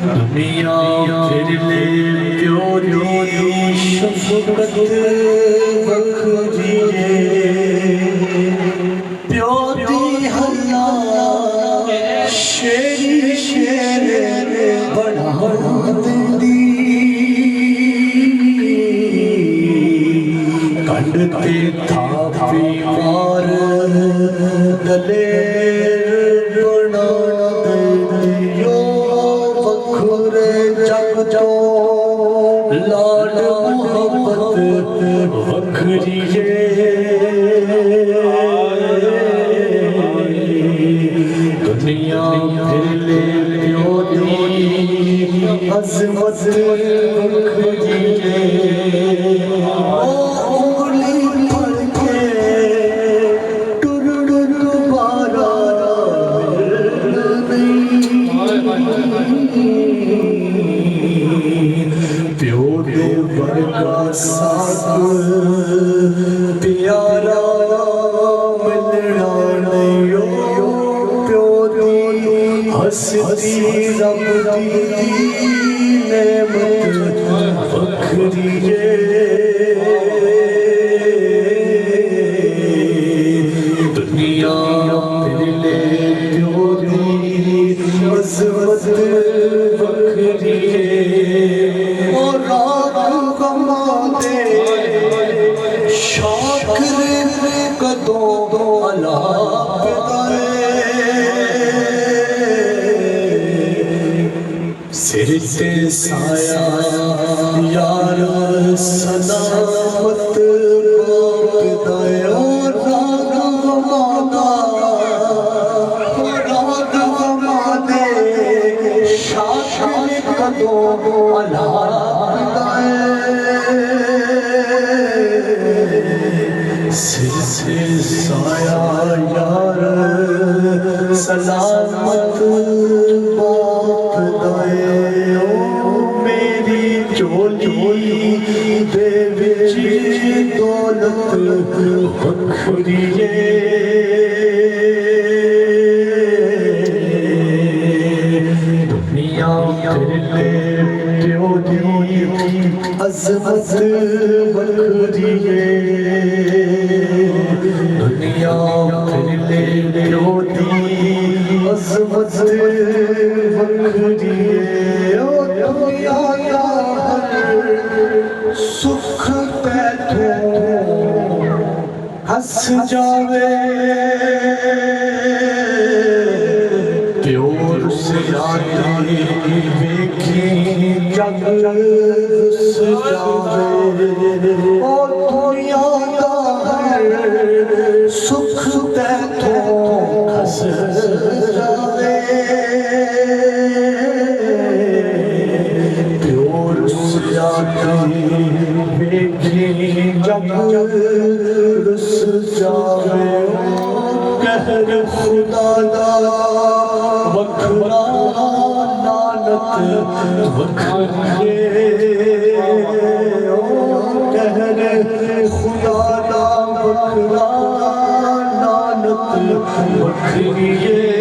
दुनिया फिर ले प्यो दी शफकत बखरिए प्यो दी हल्ला शेरी शेर बढ़ा दी कंडते था बीमार दलेर बना दियो बखरे जग जो लाड मोहब्बत बखरिए दुनिया फिर ले प्यो दी अज़मत बखरिए प्यो दे वर्गा साथ प्यारा मिलना नहीं प्यो दी हंसती रब दी नेमत बखरिए दुनिया फिर ले प्यो दी अज़मत बखरिए और रात गमाते शाकिर कदों अला सिर से साया यार सलामत बाप दया सिर से साया यार सलामत बाप दए मेरी झोली दे विच दौलत बखरिए दुनिया फिर ले प्यो दी अज़मत बखरिए दुनिया फिर ले प्यो दी अज़मत बखरिए दुनिया यार सुख तैथों हंस जावे प्योर से आती वेखी जग रुस जावे ओ दुनिया यार सुख तैथों हंस जावे प्योर से आती वेखी जग रुस जावे कहर खुदा दा वखरा नानक वखरिए कहर खुदा दा वखरा नानक वखरिए